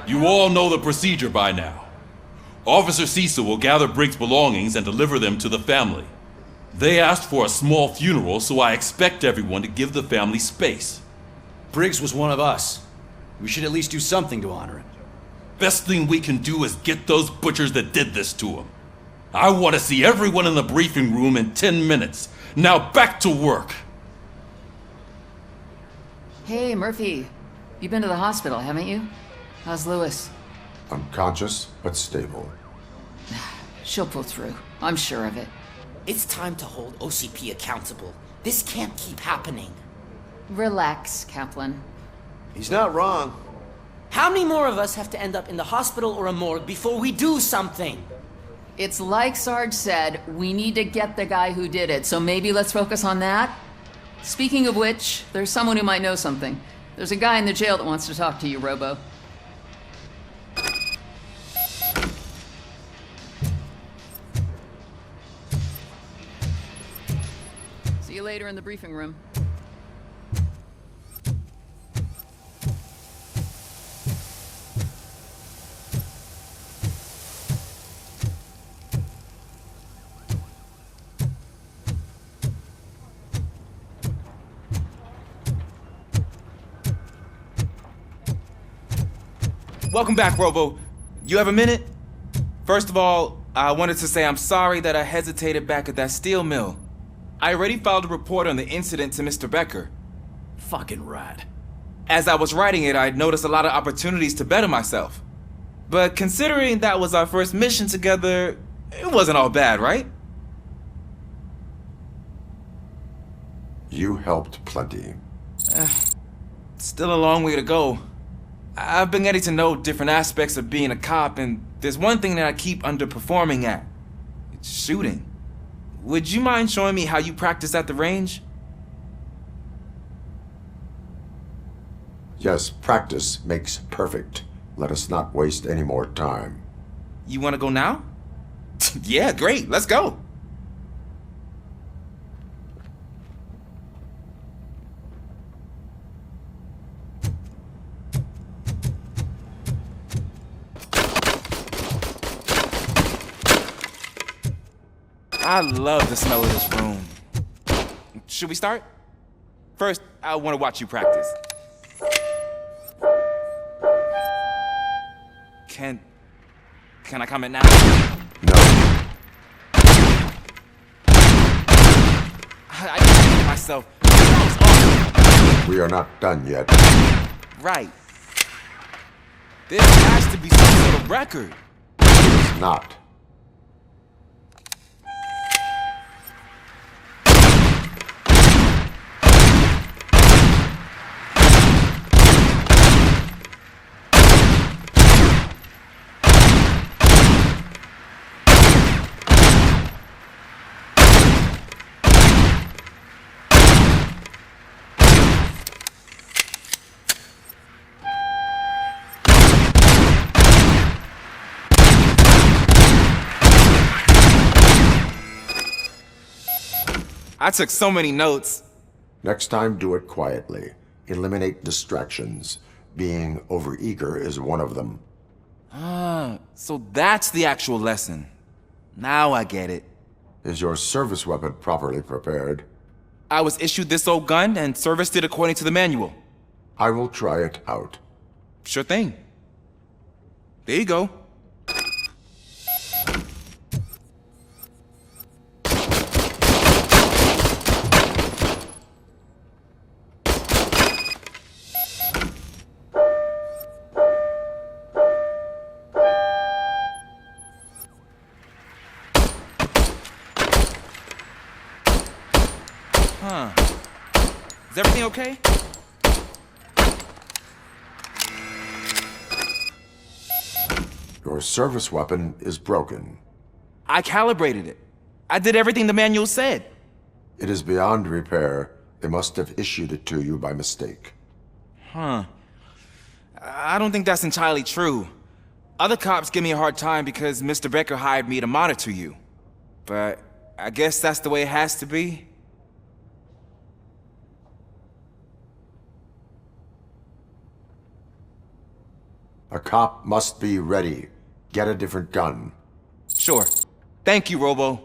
You all know the procedure by now. Officer Cecil will gather Briggs' belongings and deliver them to the family. They asked for a small funeral, so I expect everyone to give the family space. Briggs was one of us. We should at least do something to honor him. Best thing we can do is get those butchers that did this to him. I want to see everyone in the briefing room in 10 minutes. Now back to work. Hey, Murphy. You've been to the hospital, haven't you? How's Lewis? Unconscious, but stable. She'll pull through. I'm sure of it. It's time to hold OCP accountable. This can't keep happening. Relax, Kaplan. He's not wrong. How many more of us have to end up in the hospital or a morgue before we do something? It's like Sarge said, we need to get the guy who did it, so maybe let's focus on that? Speaking of which, there's someone who might know something. There's a guy in the jail that wants to talk to you, Robo. See you later in the briefing room. Welcome back, Robo. You have a minute? First of all, I wanted to say I'm sorry that I hesitated back at that steel mill. I already filed a report on the incident to Mr. Becker. Fucking rat. As I was writing it, I noticed a lot of opportunities to better myself. But considering that was our first mission together, it wasn't all bad, right? You helped plenty. Still a long way to go. I've been getting to know different aspects of being a cop, and there's one thing that I keep underperforming at. It's shooting. Would you mind showing me how you practice at the range? Yes, practice makes perfect. Let us not waste any more time. You want to go now? Yeah, great. Let's go. I love the smell of this room. Should we start? First, I want to watch you practice. Can I comment now? No. I can't get myself. That We are not done yet. was awesome. Right. This has to be some sort of record. It's not. I took so many notes. Next time, do it quietly. Eliminate distractions. Being overeager is one of them. So that's the actual lesson. Now I get it. Is your service weapon properly prepared? I was issued this old gun and serviced it according to the manual. I will try it out. Sure thing. There you go. Is everything okay? Your service weapon is broken. I calibrated it. I did everything the manual said. It is beyond repair. They must have issued it to you by mistake. I don't think that's entirely true. Other cops give me a hard time because Mr. Becker hired me to monitor you. But I guess that's the way it has to be. A cop must be ready. Get a different gun. Sure. Thank you, Robo.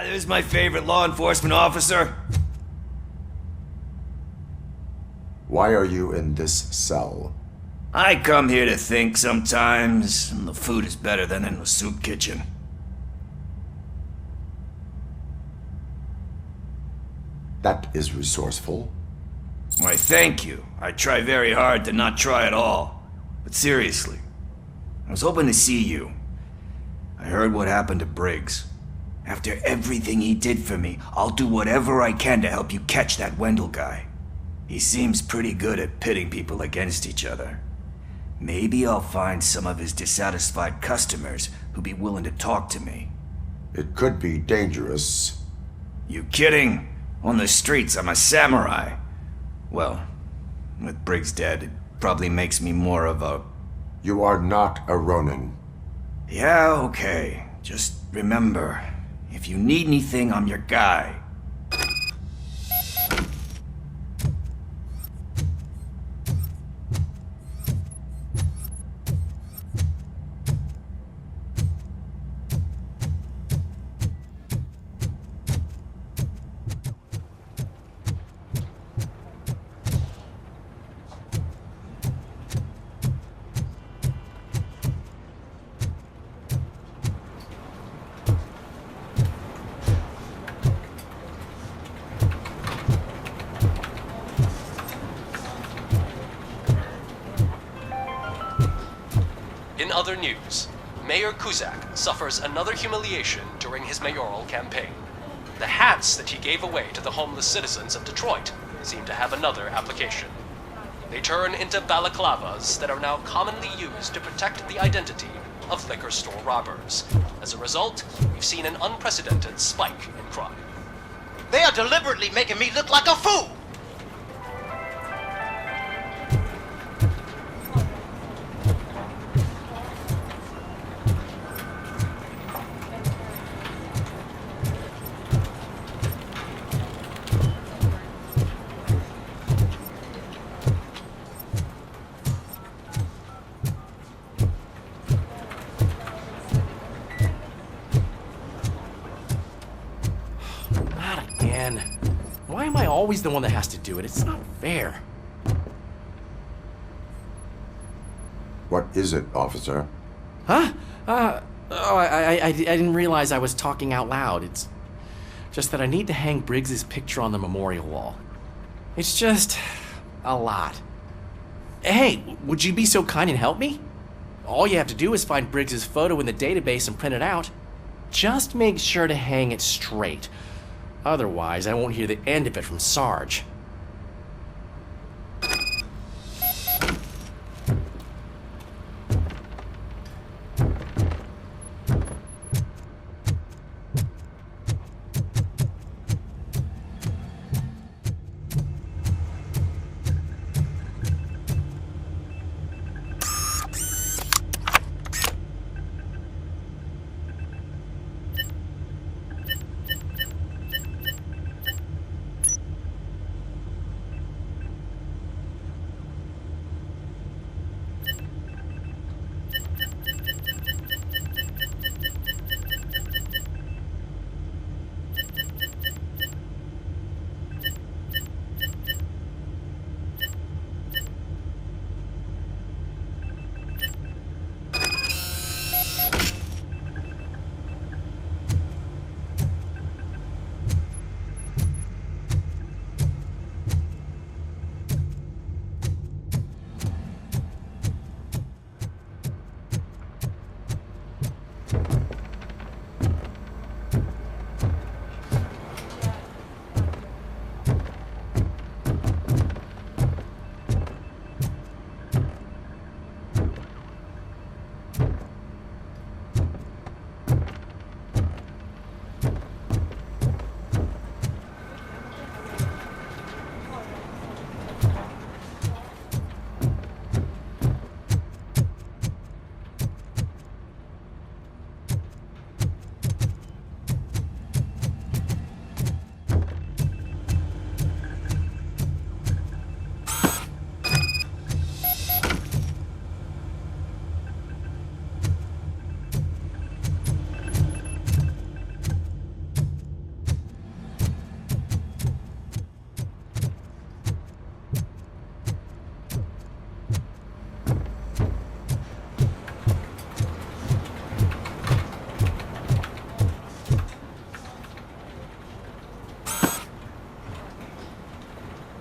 There's my favorite law enforcement officer. Why are you in this cell? I come here to think sometimes, and the food is better than in the soup kitchen. That is resourceful. Why, thank you. I try very hard to not try at all. But seriously, I was hoping to see you. I heard what happened to Briggs. After everything he did for me, I'll do whatever I can to help you catch that Wendell guy. He seems pretty good at pitting people against each other. Maybe I'll find some of his dissatisfied customers who'd be willing to talk to me. It could be dangerous. You kidding? On the streets, I'm a samurai. Well, with Briggs dead, it probably makes me more of a... You are not a Ronin. Yeah, okay. Just remember, if you need anything, I'm your guy. In other news, Mayor Kuzak suffers another humiliation during his mayoral campaign. The hats that he gave away to the homeless citizens of Detroit seem to have another application. They turn into balaclavas that are now commonly used to protect the identity of liquor store robbers. As a result, we've seen an unprecedented spike in crime. They are deliberately making me look like a fool! Why am I always the one that has to do it? It's not fair. What is it, officer? Huh? I didn't realize I was talking out loud. It's just that I need to hang Briggs's picture on the memorial wall. It's just a lot. Hey, would you be so kind and help me? All you have to do is find Briggs's photo in the database and print it out. Just make sure to hang it straight. Otherwise, I won't hear the end of it from Sarge.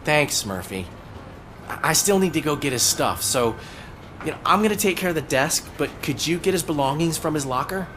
Thanks, Murphy. I still need to go get his stuff, so, I'm gonna take care of the desk, but could you get his belongings from his locker?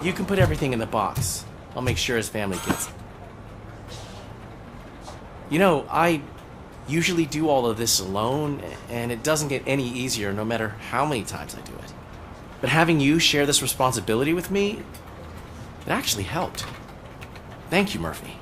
You can put everything in the box. I'll make sure his family gets it. I usually do all of this alone, and it doesn't get any easier no matter how many times I do it. But having you share this responsibility with me, it actually helped. Thank you, Murphy.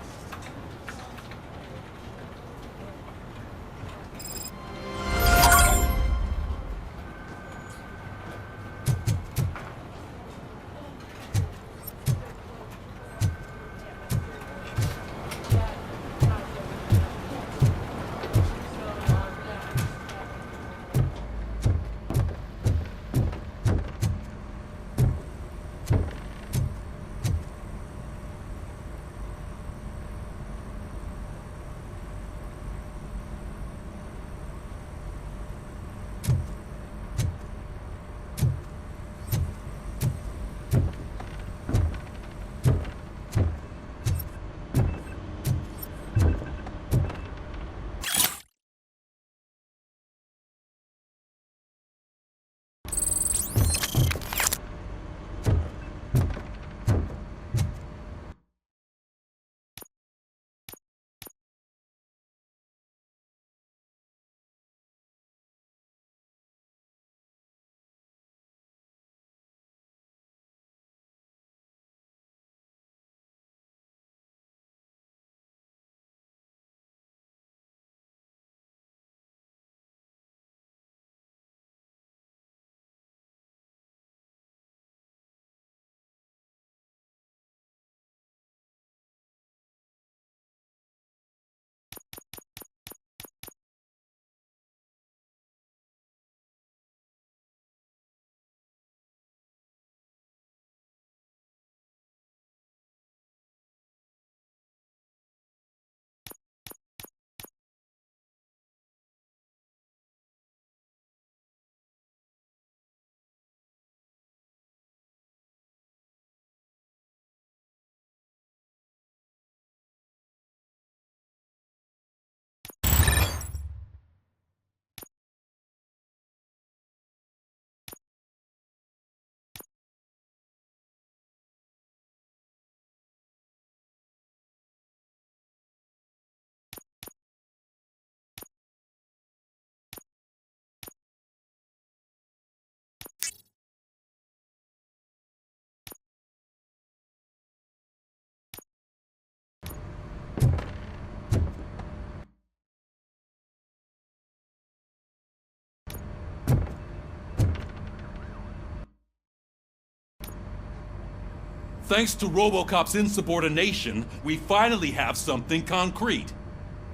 Thanks to Robocop's insubordination, we finally have something concrete.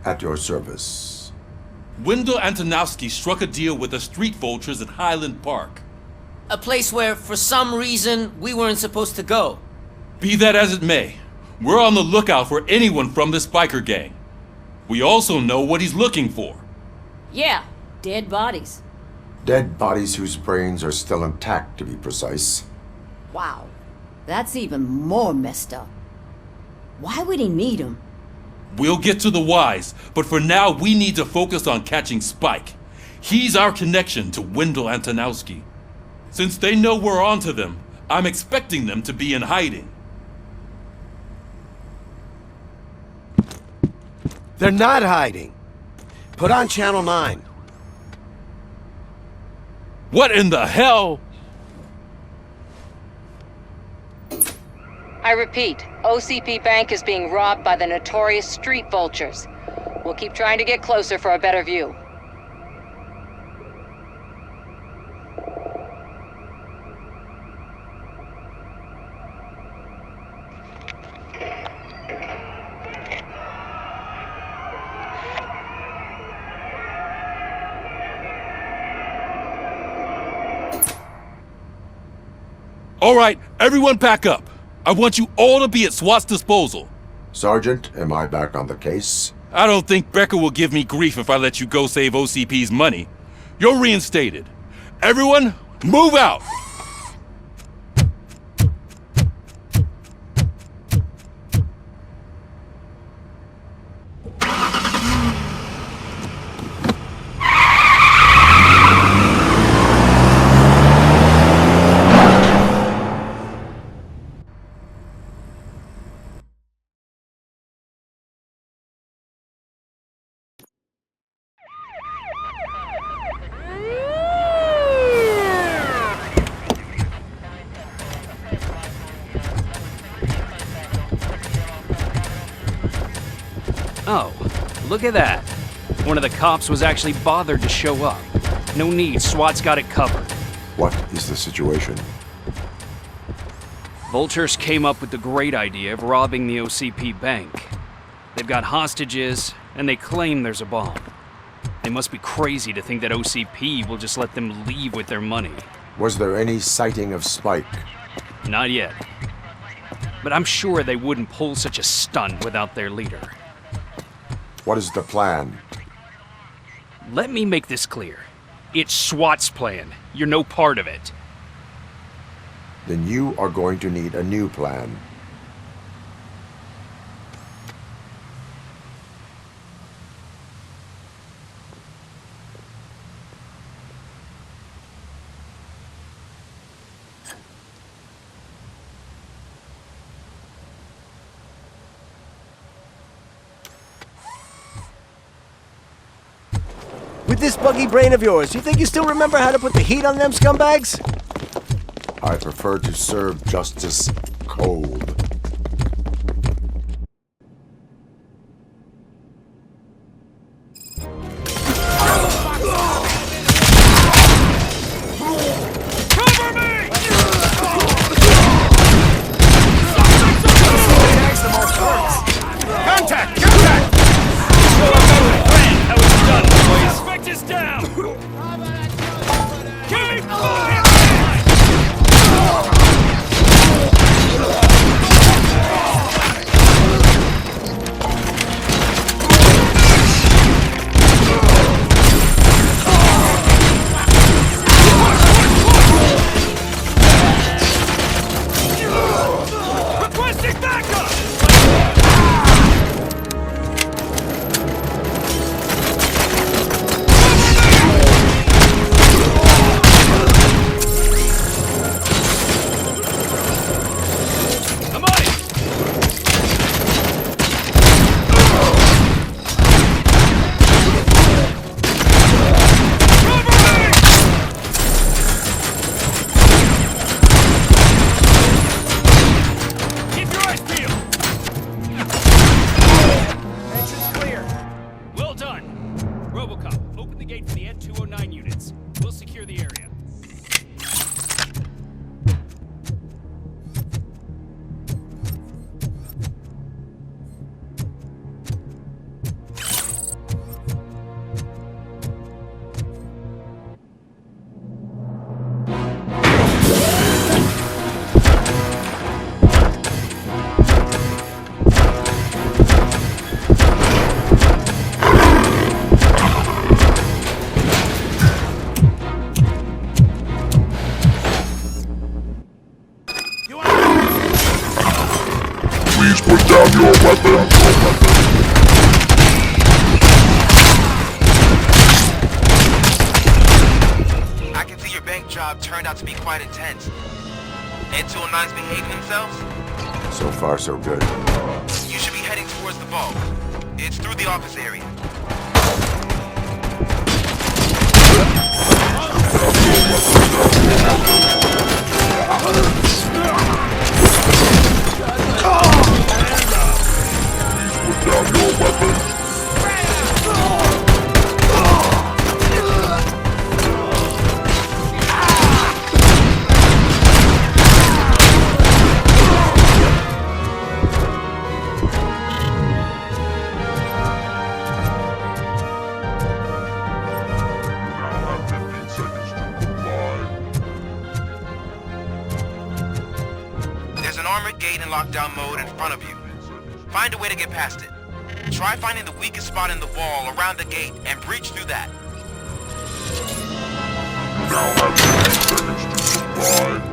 At your service. Wendell Antonowski struck a deal with the street vultures at Highland Park. A place where, for some reason, we weren't supposed to go. Be that as it may, we're on the lookout for anyone from this biker gang. We also know what he's looking for. Yeah, dead bodies. Dead bodies whose brains are still intact, to be precise. Wow, that's even more messed up. Why would he need them? We'll get to the whys, but for now we need to focus on catching Spike. He's our connection to Wendell Antonowski. Since they know we're onto them, I'm expecting them to be in hiding. They're not hiding. Put on Channel 9. What in the hell? I repeat, OCP Bank is being robbed by the notorious street vultures. We'll keep trying to get closer for a better view. All right, everyone pack up. I want you all to be at SWAT's disposal. Sergeant, am I back on the case? I don't think Becker will give me grief if I let you go save OCP's money. You're reinstated. Everyone, move out! Oh, look at that. One of the cops was actually bothered to show up. No need, SWAT's got it covered. What is the situation? Vultures came up with the great idea of robbing the OCP bank. They've got hostages, and they claim there's a bomb. They must be crazy to think that OCP will just let them leave with their money. Was there any sighting of Spike? Not yet. But I'm sure they wouldn't pull such a stunt without their leader. What is the plan? Let me make this clear. It's SWAT's plan. You're no part of it. Then you are going to need a new plan. With this buggy brain of yours, you think you still remember how to put the heat on them scumbags? I prefer to serve justice cold. Robocop, open the gate for the N-209 units. We'll secure the area. Please put down your weapon. I can see your bank job turned out to be quite intense. N209's behaving themselves? So far, so good. You should be heading towards the vault. It's through the office area. Put down your weapon. gate in lockdown mode in front of you. Find a way to get past it. Try finding the weakest spot in the wall around the gate and breach through that. You now have 10 seconds to survive.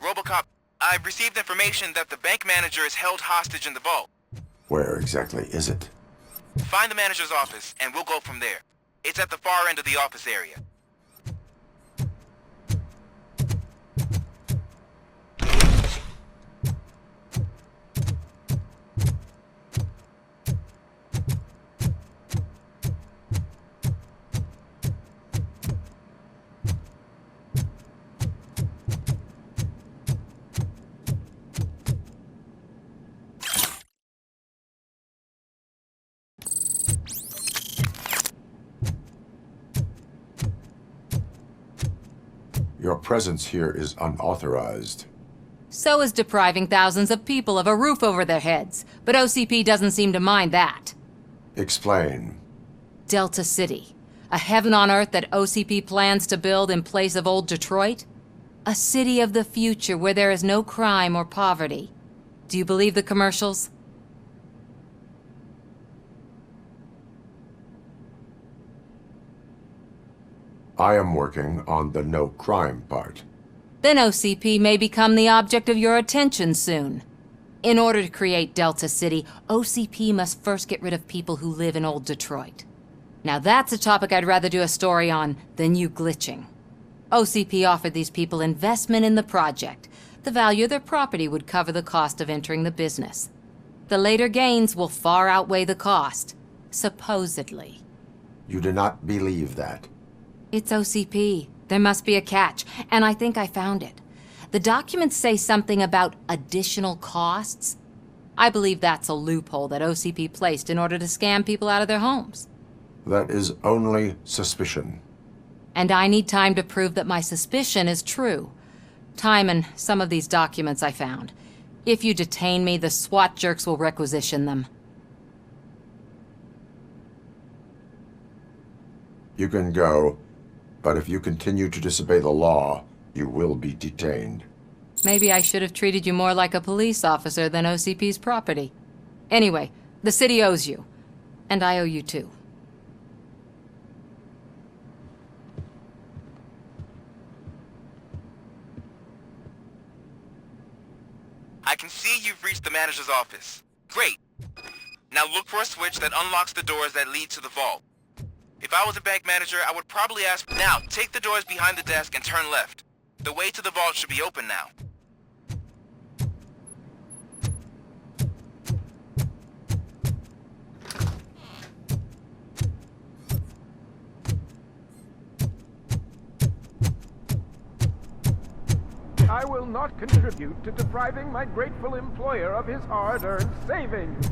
Robocop, I've received information that the bank manager is held hostage in the vault. Where exactly is it? Find the manager's office, and we'll go from there. It's at the far end of the office area. Your presence here is unauthorized. So is depriving thousands of people of a roof over their heads. But OCP doesn't seem to mind that. Explain. Delta City. A heaven on earth that OCP plans to build in place of old Detroit? A city of the future where there is no crime or poverty. Do you believe the commercials? I am working on the no crime part. Then OCP may become the object of your attention soon. In order to create Delta City, OCP must first get rid of people who live in old Detroit. Now that's a topic I'd rather do a story on than you glitching. OCP offered these people investment in the project. The value of their property would cover the cost of entering the business. The later gains will far outweigh the cost, supposedly. You do not believe that? It's OCP. There must be a catch, and I think I found it. The documents say something about additional costs. I believe that's a loophole that OCP placed in order to scam people out of their homes. That is only suspicion. And I need time to prove that my suspicion is true. Time and some of these documents I found. If you detain me, the SWAT jerks will requisition them. You can go, but if you continue to disobey the law, you will be detained. Maybe I should have treated you more like a police officer than OCP's property. Anyway, the city owes you. And I owe you too. I can see you've reached the manager's office. Great. Now look for a switch that unlocks the doors that lead to the vault. If I was a bank manager, I would probably ask, now, take the doors behind the desk and turn left. The way to the vault should be open now. I will not contribute to depriving my grateful employer of his hard-earned savings.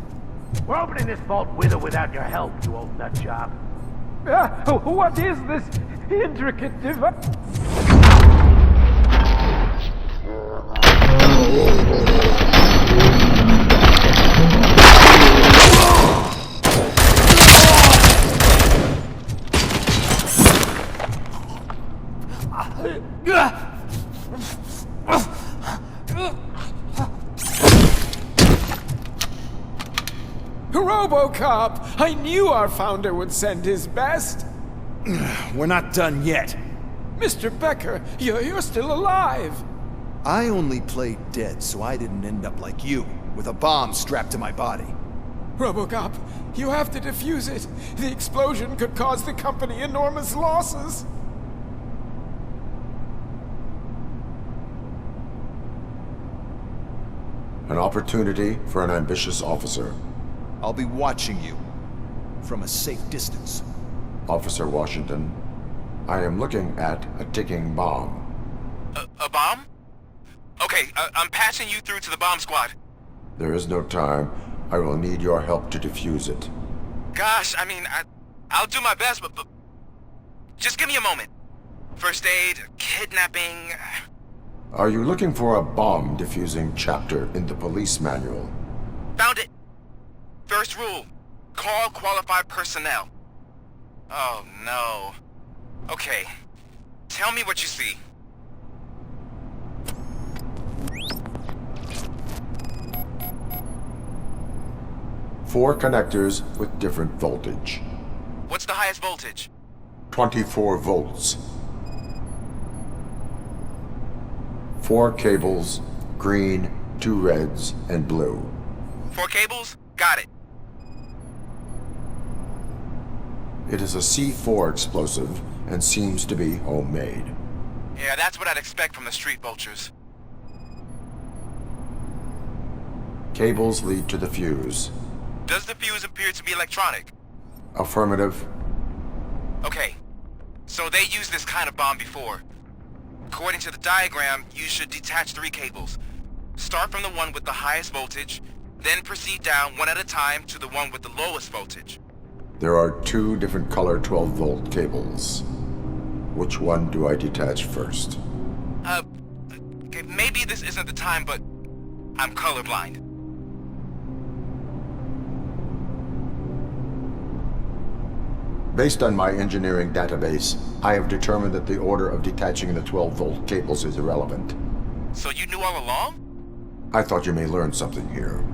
We're opening this vault with or without your help, you old nutjob. What is this intricate device? Robocop! I knew our founder would send his best. We're not done yet. Mr. Becker, you're still alive. I only played dead so I didn't end up like you, with a bomb strapped to my body. Robocop, you have to defuse it. The explosion could cause the company enormous losses. An opportunity for an ambitious officer. I'll be watching you from a safe distance. Officer Washington, I am looking at a ticking bomb. A bomb? Okay, I'm passing you through to the bomb squad. There is no time. I will need your help to defuse it. Gosh, I mean, I'll do my best, but just give me a moment. First aid, kidnapping... Are you looking for a bomb defusing chapter in the police manual? Found it! First rule, call qualified personnel. Oh no. Okay, tell me what you see. Four connectors with different voltage. What's the highest voltage? 24 volts. 4 cables, green, 2 reds, and blue. 4 cables? Got it. It is a C4 explosive and seems to be homemade. Yeah, that's what I'd expect from the street vultures. Cables lead to the fuse. Does the fuse appear to be electronic? Affirmative. Okay, so they used this kind of bomb before. According to the diagram, you should detach 3 cables. Start from the one with the highest voltage, then proceed down one at a time to the one with the lowest voltage. There are 2 different color 12-volt cables. Which one do I detach first? Okay, maybe this isn't the time, but I'm colorblind. Based on my engineering database, I have determined that the order of detaching the 12-volt cables is irrelevant. So you knew all along? I thought you may learn something here.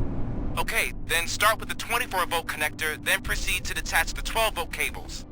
Okay, then start with the 24-volt connector, then proceed to detach the 12-volt cables.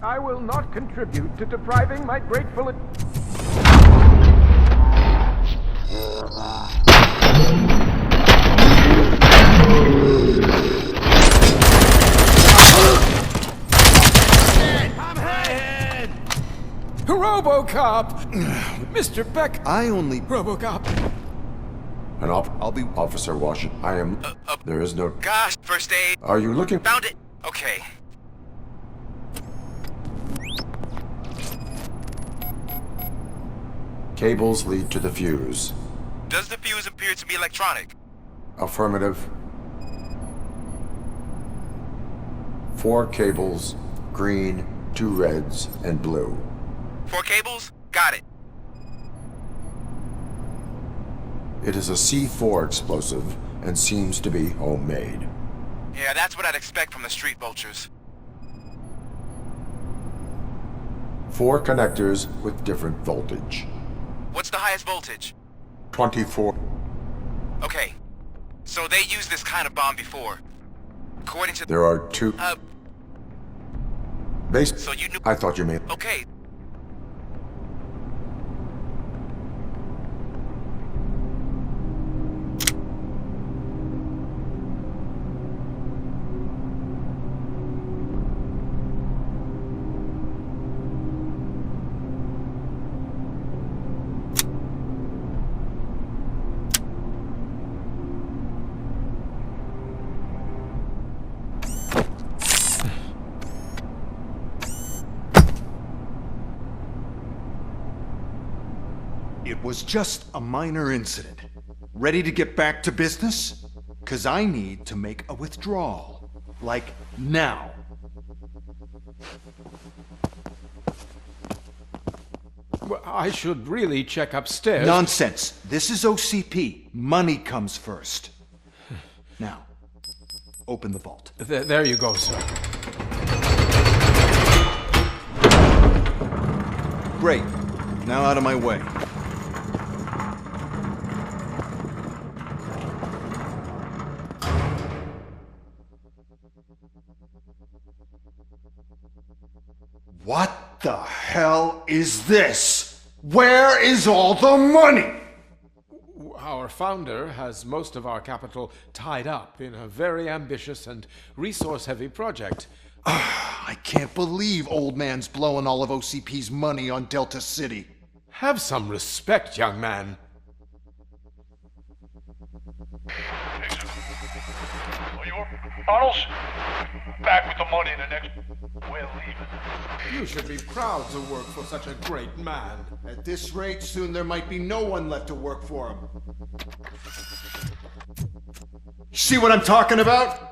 I will not contribute to depriving my grateful... Robocop! Mr. Beck! I only... Robocop! I'll be Officer Washington. I am... There is no... Gosh, first aid. Are you looking... Found it. Okay. Cables lead to the fuse. Does the fuse appear to be electronic? Affirmative. 4 cables, green, 2 reds, and blue. 4 cables? Got it. It is a C4 explosive and seems to be homemade. Yeah, that's what I'd expect from the street vultures. 4 connectors with different voltage. What's the highest voltage? 24. Okay. So they used this kind of bomb before. According to... There are 2... Base... So you knew... I thought you meant... Okay. It was just a minor incident. Ready to get back to business? 'Cause I need to make a withdrawal. Like, now. Well, I should really check upstairs. Nonsense. This is OCP. Money comes first. Now, open the vault. There you go, sir. Great. Now out of my way. What the hell is this? Where is all the money? Our founder has most of our capital tied up in a very ambitious and resource-heavy project. I can't believe old man's blowing all of OCP's money on Delta City. Have some respect, young man. Arnold's back with the money in the next... We're leaving. You should be proud to work for such a great man. At this rate, soon there might be no one left to work for him. See what I'm talking about?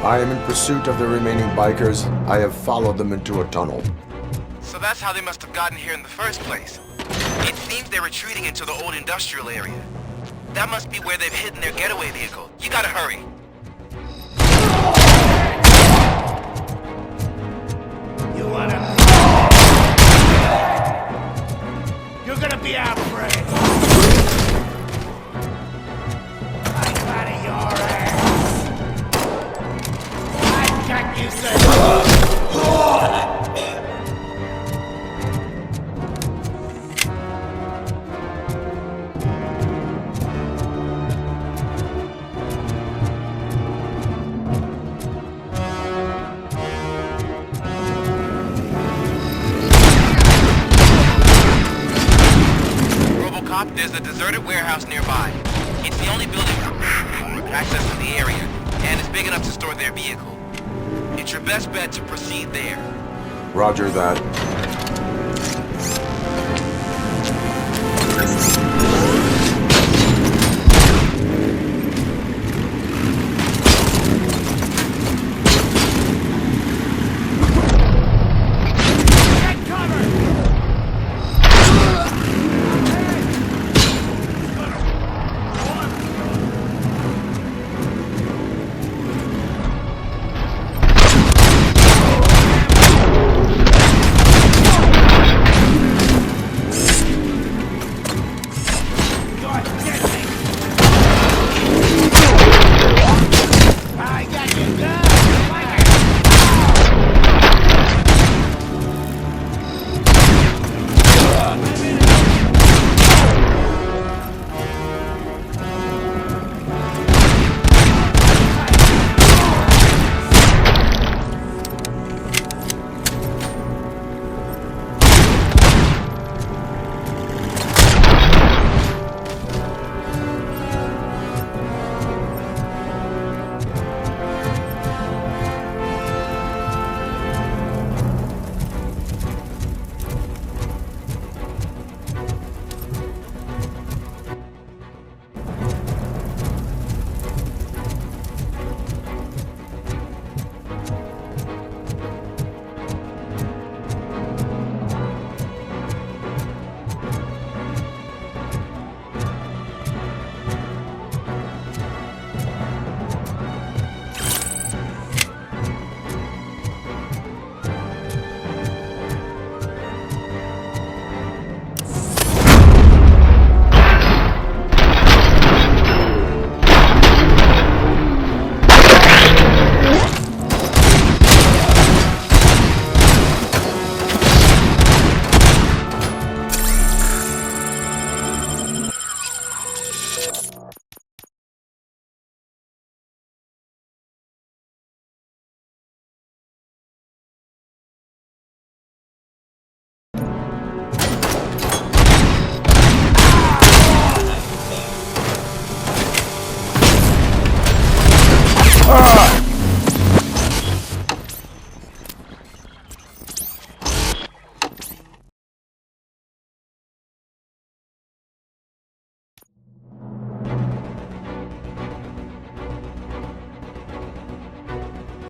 I am in pursuit of the remaining bikers. I have followed them into a tunnel. So that's how they must have gotten here in the first place. It seems they're retreating into the old industrial area. That must be where they've hidden their getaway vehicle. You gotta hurry. You wanna... You're gonna be our prey. I'm out of your ass. I got you, sir. Robocop, there's a deserted warehouse nearby. It's the only building with access to the area, and it's big enough to store their vehicle. It's your best bet to proceed there. Roger that.